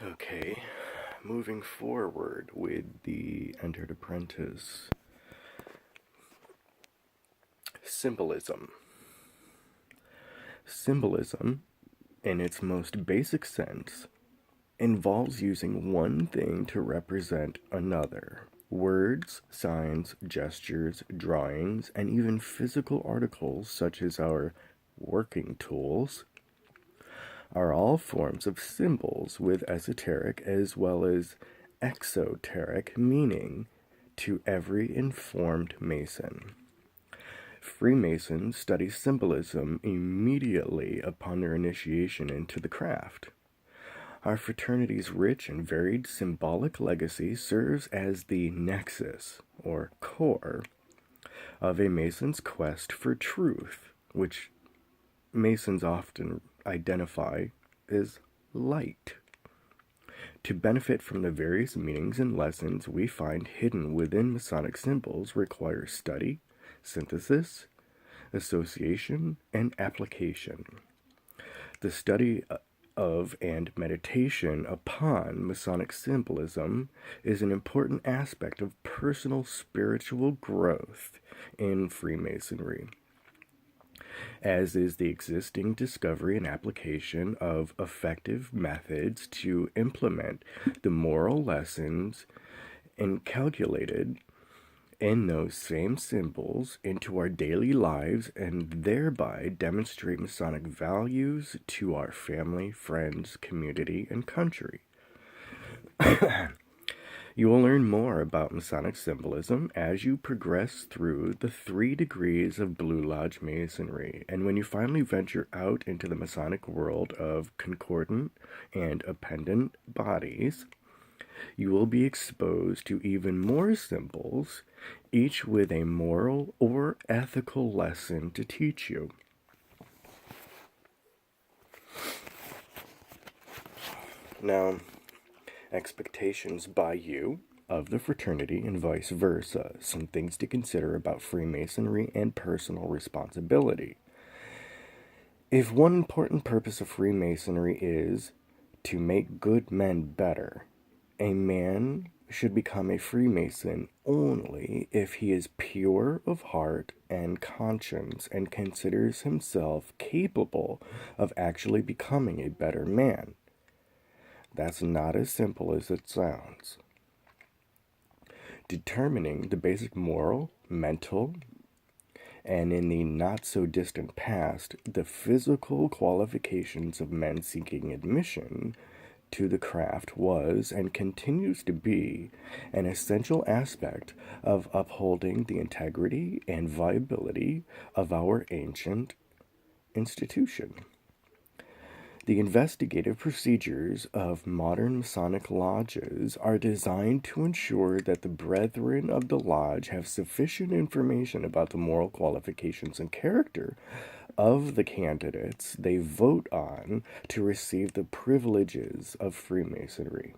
Okay, moving forward with the entered apprentice. Symbolism. Symbolism, in its most basic sense, involves using one thing to represent another. Words, signs, gestures, drawings, and even physical articles such as our working tools are all forms of symbols with esoteric as well as exoteric meaning to every informed Mason. Freemasons study symbolism immediately upon their initiation into the craft. Our fraternity's rich and varied symbolic legacy serves as the nexus, or core, of a Mason's quest for truth, which Masons often identify as light. To benefit from the various meanings and lessons we find hidden within Masonic symbols requires study, synthesis, association, and application. The study of and meditation upon Masonic symbolism is an important aspect of personal spiritual growth in Freemasonry, as is the existing discovery and application of effective methods to implement the moral lessons inculcated in those same symbols into our daily lives and thereby demonstrate Masonic values to our family, friends, community, and country. You will learn more about Masonic symbolism as you progress through the 3 degrees of Blue Lodge Masonry, and when you finally venture out into the Masonic world of concordant and appendant bodies, you will be exposed to even more symbols, each with a moral or ethical lesson to teach you. Now, expectations by you of the fraternity and vice versa. Some things to consider about Freemasonry and personal responsibility. If one important purpose of Freemasonry is to make good men better, a man should become a Freemason only if he is pure of heart and conscience and considers himself capable of actually becoming a better man. That's not as simple as it sounds. Determining the basic moral, mental, and in the not-so-distant past, the physical qualifications of men seeking admission to the craft was and continues to be an essential aspect of upholding the integrity and viability of our ancient institution. The investigative procedures of modern Masonic lodges are designed to ensure that the brethren of the lodge have sufficient information about the moral qualifications and character of the candidates they vote on to receive the privileges of Freemasonry.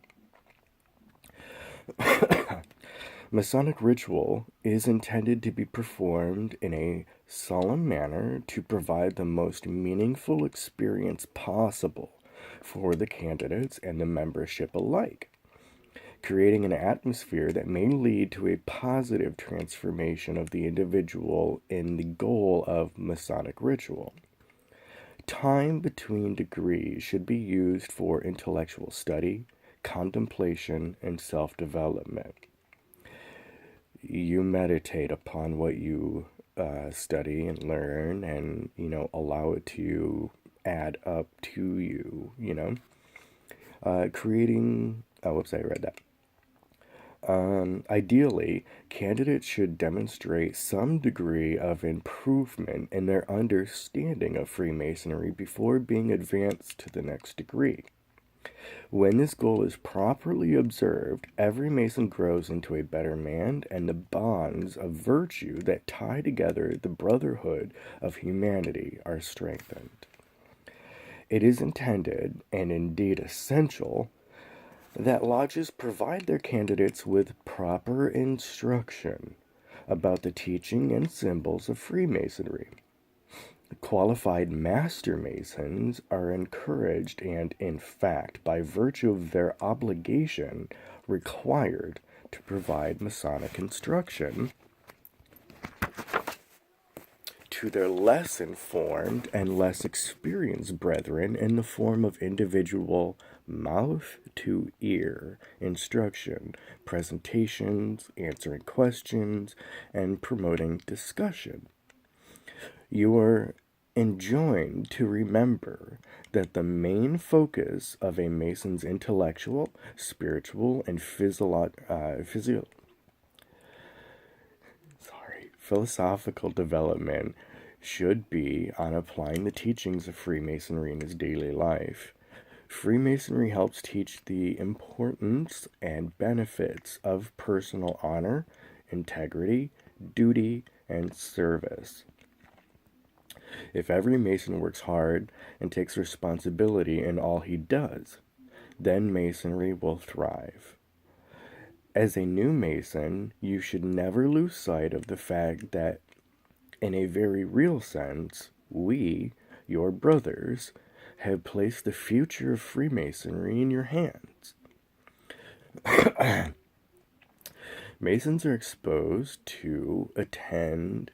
Masonic ritual is intended to be performed in a solemn manner to provide the most meaningful experience possible for the candidates and the membership alike, creating an atmosphere that may lead to a positive transformation of the individual in the goal of Masonic ritual. Time between degrees should be used for intellectual study, contemplation, and self-development. You meditate upon what you study and learn and, allow it to add up to you, creating, whoops, I read that. Ideally, candidates should demonstrate some degree of improvement in their understanding of Freemasonry before being advanced to the next degree. When this goal is properly observed, every Mason grows into a better man, and the bonds of virtue that tie together the brotherhood of humanity are strengthened. It is intended, and indeed essential, that lodges provide their candidates with proper instruction about the teaching and symbols of Freemasonry. Qualified Master Masons are encouraged and, in fact, by virtue of their obligation, required to provide Masonic instruction to their less informed and less experienced brethren in the form of individual mouth to ear instruction, presentations, answering questions, and promoting discussion. You are enjoined to remember that the main focus of a Mason's intellectual, spiritual, and philosophical development should be on applying the teachings of Freemasonry in his daily life. Freemasonry helps teach the importance and benefits of personal honor, integrity, duty, and service. If every Mason works hard and takes responsibility in all he does, then Masonry will thrive. As a new Mason, you should never lose sight of the fact that, in a very real sense, we, your brothers, have placed the future of Freemasonry in your hands. Masons are exposed to attend.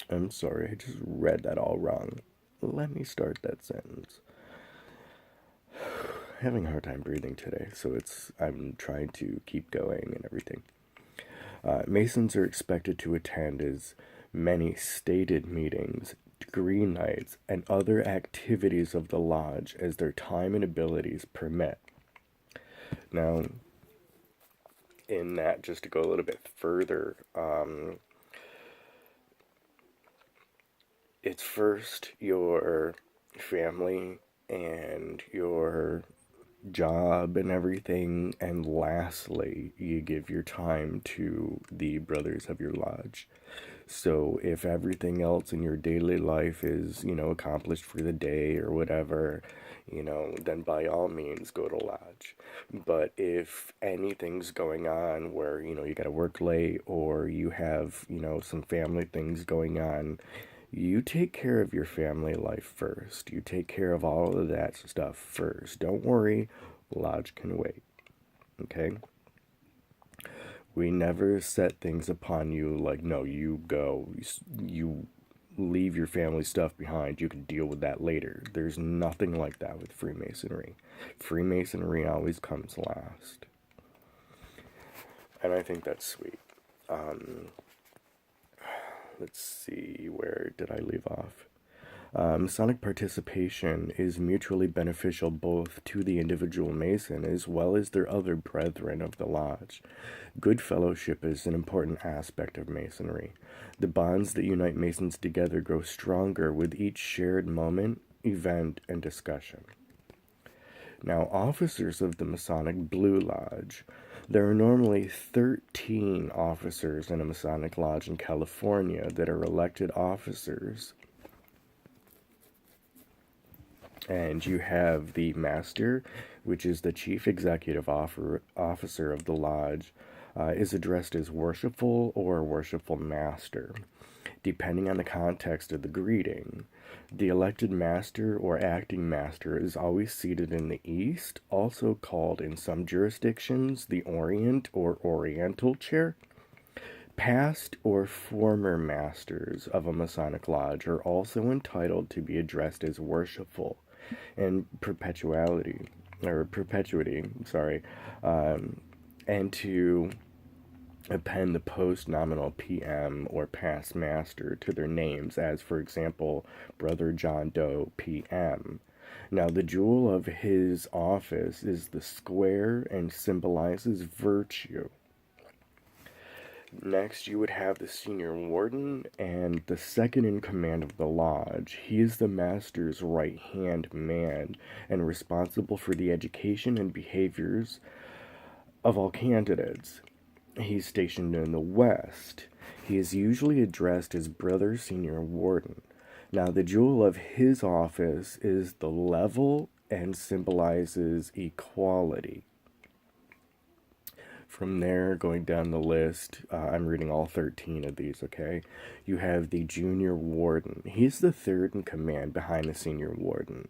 I'm sorry, I just read that all wrong. Let me start that sentence. Having a hard time breathing today, so I'm trying to keep going and everything. Masons are expected to attend as many stated meetings, degree nights, and other activities of the lodge as their time and abilities permit. Now, in that, just to go a little bit further, it's first your family and your job and everything, and lastly, you give your time to the brothers of your lodge. So if everything else in your daily life is, accomplished for the day or whatever, then by all means go to lodge. But if anything's going on where, you gotta work late, or you have, some family things going on, you take care of your family life first. You take care of all of that stuff first. Don't worry, lodge can wait. Okay? We never set things upon you like, no, you go, you leave your family stuff behind, you can deal with that later. There's nothing like that with Freemasonry. Freemasonry always comes last. And I think that's sweet. Let's see, where did I leave off? Masonic participation is mutually beneficial both to the individual Mason as well as their other brethren of the lodge. Good fellowship is an important aspect of Masonry. The bonds that unite Masons together grow stronger with each shared moment, event, and discussion. Now, officers of the Masonic Blue Lodge. There are normally 13 officers in a Masonic lodge in California that are elected officers. And you have the Master, which is the Chief Executive Officer of the lodge, is addressed as Worshipful or Worshipful Master, depending on the context of the greeting. The elected Master or Acting Master is always seated in the East, also called in some jurisdictions the Orient or Oriental chair. Past or former Masters of a Masonic lodge are also entitled to be addressed as Worshipful and perpetuity, and to append the post-nominal PM or past master to their names, as, for example, Brother John Doe, PM. Now, the jewel of his office is the square and symbolizes virtue. Next, you would have the senior warden and the second in command of the lodge. He is the master's right-hand man and responsible for the education and behaviors of all candidates. He's stationed in the West. He is usually addressed as Brother Senior Warden. Now, the jewel of his office is the level and symbolizes equality. From there, going down the list, I'm reading all 13 of these, okay? You have the junior warden. He's the third in command behind the senior warden.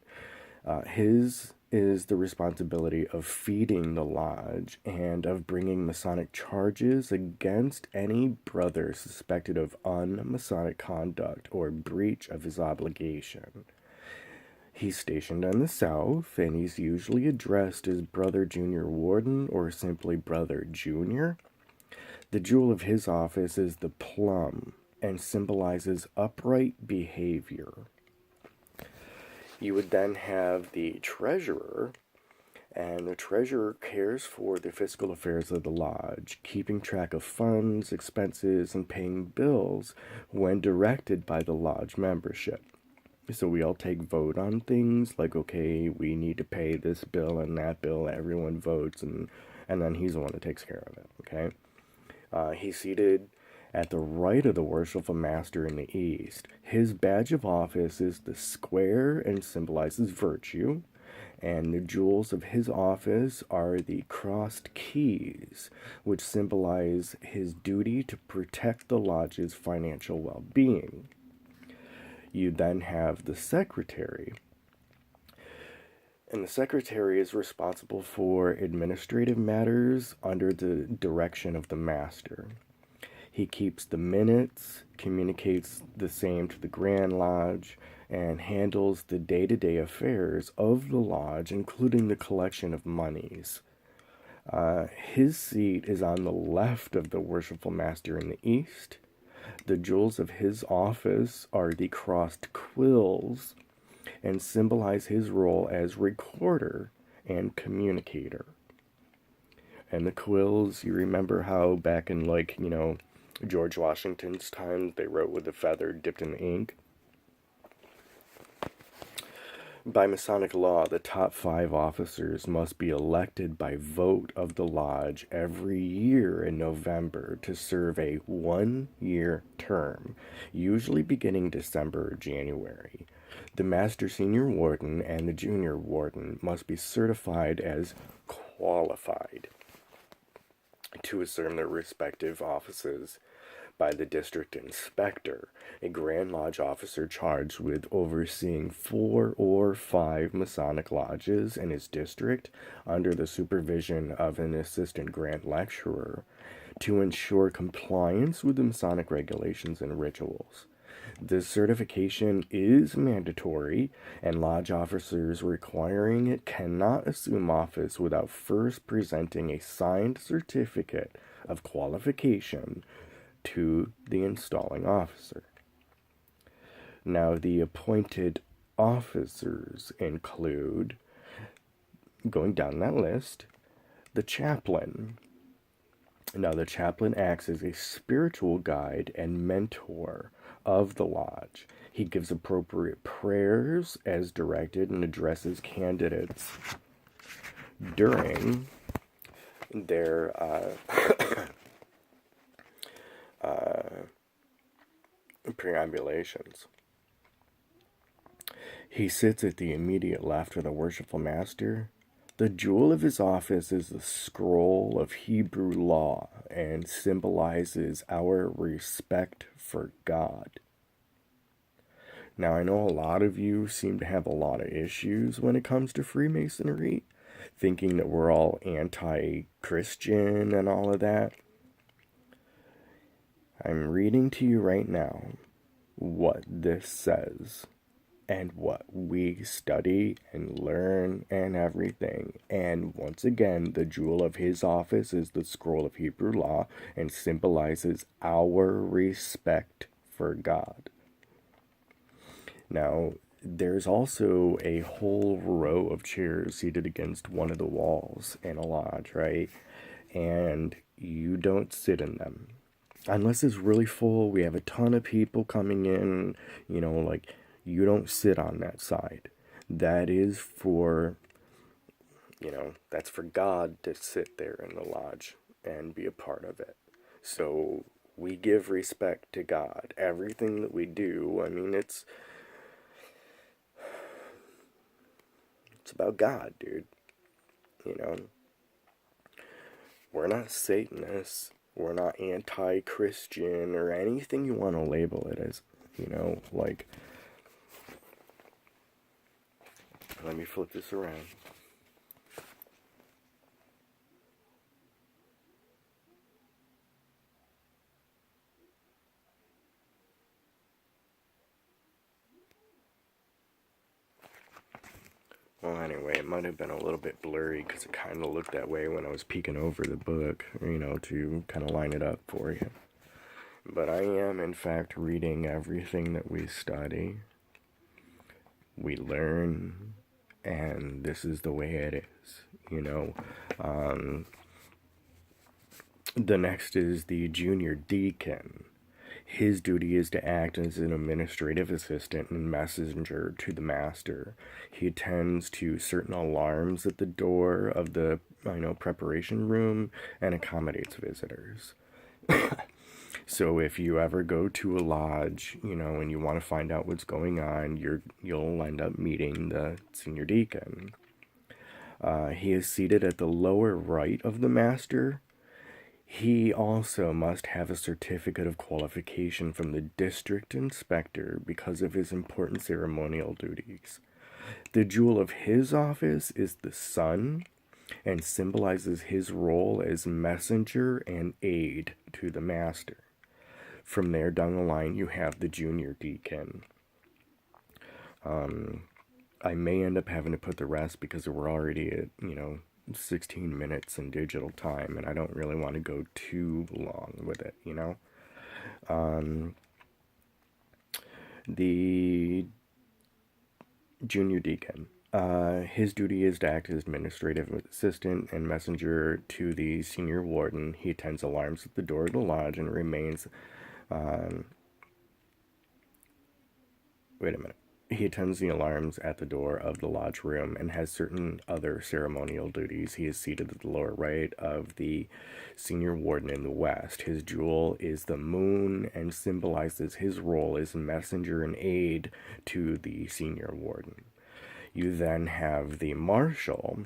His is the responsibility of feeding the lodge and of bringing Masonic charges against any brother suspected of un-Masonic conduct or breach of his obligation. He's stationed in the South, and he's usually addressed as Brother Junior Warden or simply Brother Junior. The jewel of his office is the plum and symbolizes upright behavior. You would then have the treasurer, and the treasurer cares for the fiscal affairs of the lodge, keeping track of funds, expenses, and paying bills when directed by the lodge membership. So we all take vote on things, like, okay, we need to pay this bill and that bill, everyone votes, and then he's the one that takes care of it, okay? He's seated at the right of the worshipful master in the east. His badge of office is the square and symbolizes virtue, and the jewels of his office are the crossed keys, which symbolize his duty to protect the lodge's financial well-being. You then have the secretary, and the secretary is responsible for administrative matters under the direction of the master. He keeps the minutes, communicates the same to the Grand Lodge, and handles the day-to-day affairs of the lodge, including the collection of monies. His seat is on the left of the worshipful master in the east. The jewels of his office are the crossed quills and symbolize his role as recorder and communicator. And the quills, you remember how back in, like, George Washington's time, they wrote with a feather dipped in ink? By Masonic law, the top 5 officers must be elected by vote of the lodge every year in November to serve a 1-year term, usually beginning December or January. The Master Senior Warden and the Junior Warden must be certified as qualified to assume their respective offices by the district inspector, a Grand Lodge officer charged with overseeing 4 or 5 Masonic lodges in his district under the supervision of an assistant Grand Lecturer to ensure compliance with the Masonic regulations and rituals. This certification is mandatory, and lodge officers requiring it cannot assume office without first presenting a signed certificate of qualification to the installing officer. Now, the appointed officers include, going down that list, the chaplain. Now, the chaplain acts as a spiritual guide and mentor of the lodge. He gives appropriate prayers as directed and addresses candidates during their preambulations. He sits at the immediate left of the worshipful master. The jewel of his office is the scroll of Hebrew law and symbolizes our respect for God. Now, I know a lot of you seem to have a lot of issues when it comes to Freemasonry, thinking that we're all anti-Christian and all of that. I'm reading to you right now what this says and what we study and learn and everything. And once again, the jewel of his office is the scroll of Hebrew law and symbolizes our respect for God. Now, there's also a whole row of chairs seated against one of the walls in a lodge, right? And you don't sit in them. Unless it's really full, we have a ton of people coming in, you don't sit on that side. That is for, that's for God to sit there in the lodge and be a part of it. So we give respect to God. Everything that we do, it's about God, dude. We're not Satanists. We're not anti-Christian or anything you want to label it as. Like, let me flip this around. Well, anyway, it might have been a little bit blurry because it kind of looked that way when I was peeking over the book, to kind of line it up for you. But I am, in fact, reading everything that we study, we learn, and this is the way it is. The next is the junior deacon. His duty is to act as an administrative assistant and messenger to the master. He attends to certain alarms at the door of the preparation room and accommodates visitors. So if you ever go to a lodge, and you want to find out what's going on, you'll end up meeting the senior deacon. He is seated at the lower right of the master. He also must have a certificate of qualification from the district inspector because of his important ceremonial duties. The jewel of his office is the sun and symbolizes his role as messenger and aide to the master. From there down the line, you have the junior deacon. I may end up having to put the rest because we're already at, 16 minutes in digital time, and I don't really want to go too long with it, The junior deacon. His duty is to act as administrative assistant and messenger to the senior warden. He attends alarms at the door of the lodge and remains. Wait a minute. He attends the alarms at the door of the lodge room and has certain other ceremonial duties. He is seated at the lower right of the senior warden in the west. His jewel is the moon and symbolizes his role as messenger and aide to the senior warden. You then have the marshal,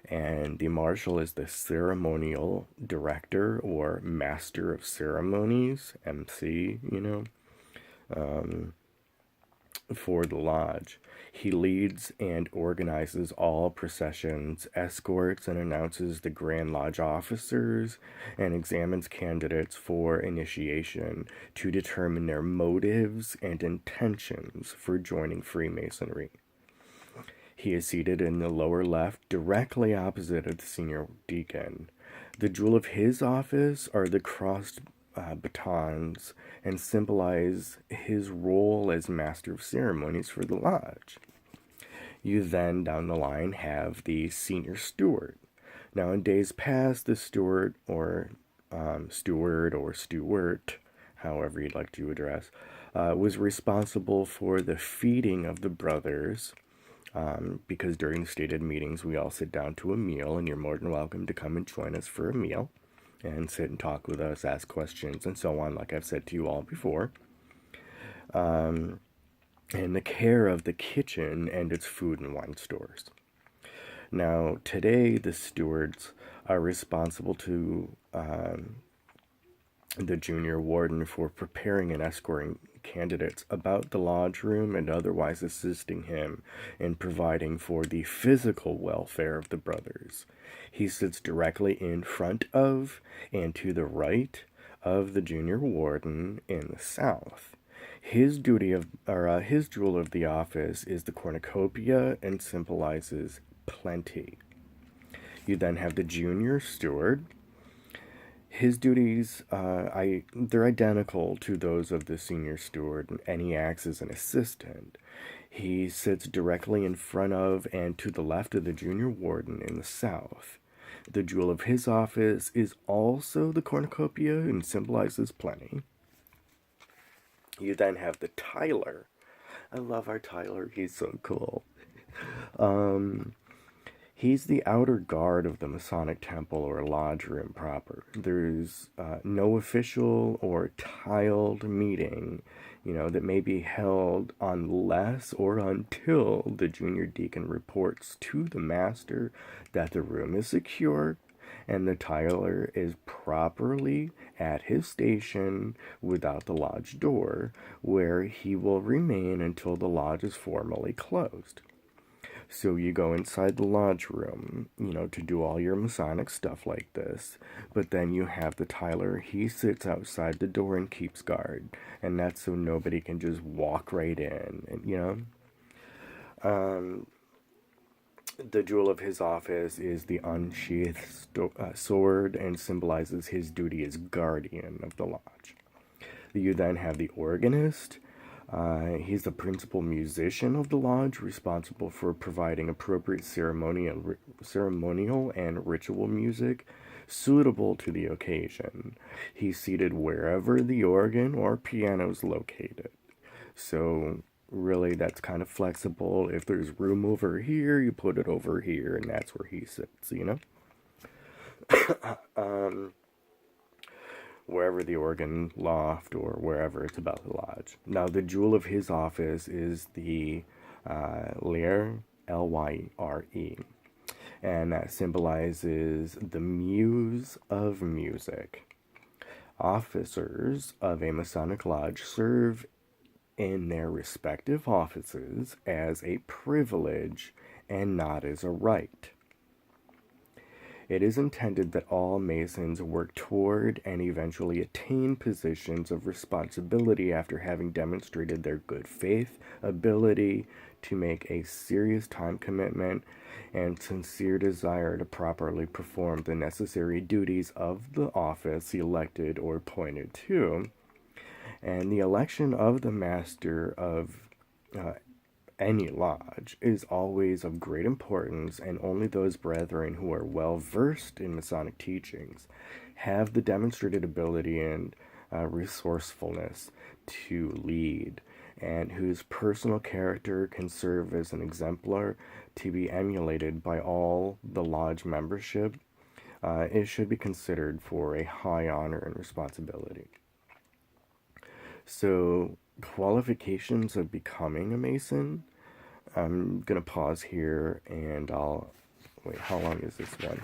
and the marshal is the ceremonial director or master of ceremonies, MC, for the lodge. He leads and organizes all processions, escorts and announces the Grand Lodge officers, and examines candidates for initiation to determine their motives and intentions for joining Freemasonry. He is seated in the lower left, directly opposite of the senior deacon. The jewel of his office are the crossed batons and symbolize his role as master of ceremonies for the lodge. You then, down the line, have the senior steward. Now, in days past, the steward or steward, however you'd like to address, was responsible for the feeding of the brothers. Because during the stated meetings, we all sit down to a meal, and you're more than welcome to come and join us for a meal and sit and talk with us, ask questions, and so on, like I've said to you all before. And the care of the kitchen and its food and wine stores. Now, today, the stewards are responsible to the junior warden for preparing and escorting candidates about the lodge room and otherwise assisting him in providing for the physical welfare of the brothers. He sits directly in front of and to the right of the junior warden in the south. His his jewel of the office is the cornucopia and symbolizes plenty. You then have the junior steward. His duties, they're identical to those of the senior steward, and he acts as an assistant. He sits directly in front of and to the left of the junior warden in the south. The jewel of his office is also the cornucopia and symbolizes plenty. You then have the Tyler. I love our Tyler. He's so cool. He's the outer guard of the Masonic temple or lodge room proper. There's no official or tiled meeting, that may be held unless or until the junior deacon reports to the master that the room is secure and the Tyler is properly at his station without the lodge door, where he will remain until the lodge is formally closed. So you go inside the lodge room, to do all your Masonic stuff like this, but then you have the Tyler, he sits outside the door and keeps guard, and that's so nobody can just walk right in, The jewel of his office is the unsheathed sword and symbolizes his duty as guardian of the lodge. You then have the organist. He's the principal musician of the lodge, responsible for providing appropriate ceremonial and ritual music suitable to the occasion. He's seated wherever the organ or piano is located. So really, that's kind of flexible. If there's room over here, you put it over here, and that's where he sits, wherever the organ loft or wherever it's about the lodge. Now, the jewel of his office is the lyre, Lyre, and that symbolizes the muse of music. Officers of a Masonic lodge serve in their respective offices as a privilege and not as a right. It is intended that all Masons work toward and eventually attain positions of responsibility after having demonstrated their good faith, ability to make a serious time commitment, and sincere desire to properly perform the necessary duties of the office elected or appointed to. And the election of the master of any lodge is always of great importance, and only those brethren who are well versed in Masonic teachings have the demonstrated ability and resourcefulness to lead, and whose personal character can serve as an exemplar to be emulated by all the lodge membership. It should be considered for a high honor and responsibility. So, qualifications of becoming a Mason. I'm going to pause here and wait, how long is this one?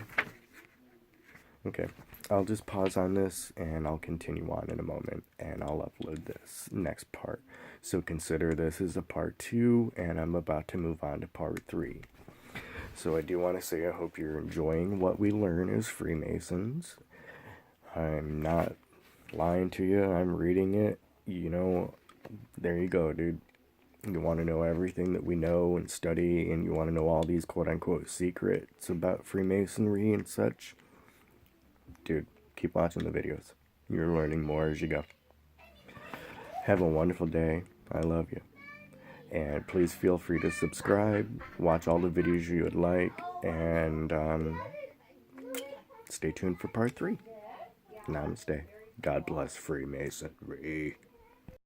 Okay, I'll just pause on this and I'll continue on in a moment and I'll upload this next part. So consider this as a part 2 and I'm about to move on to part 3. So I do want to say I hope you're enjoying what we learn as Freemasons. I'm not lying to you, I'm reading it. There you go, dude. You want to know everything that we know and study, and you want to know all these quote-unquote secrets about Freemasonry and such. Dude, keep watching the videos. You're learning more as you go. Have a wonderful day. I love you. And please feel free to subscribe, watch all the videos you would like, and stay tuned for part 3. Namaste. God bless Freemasonry.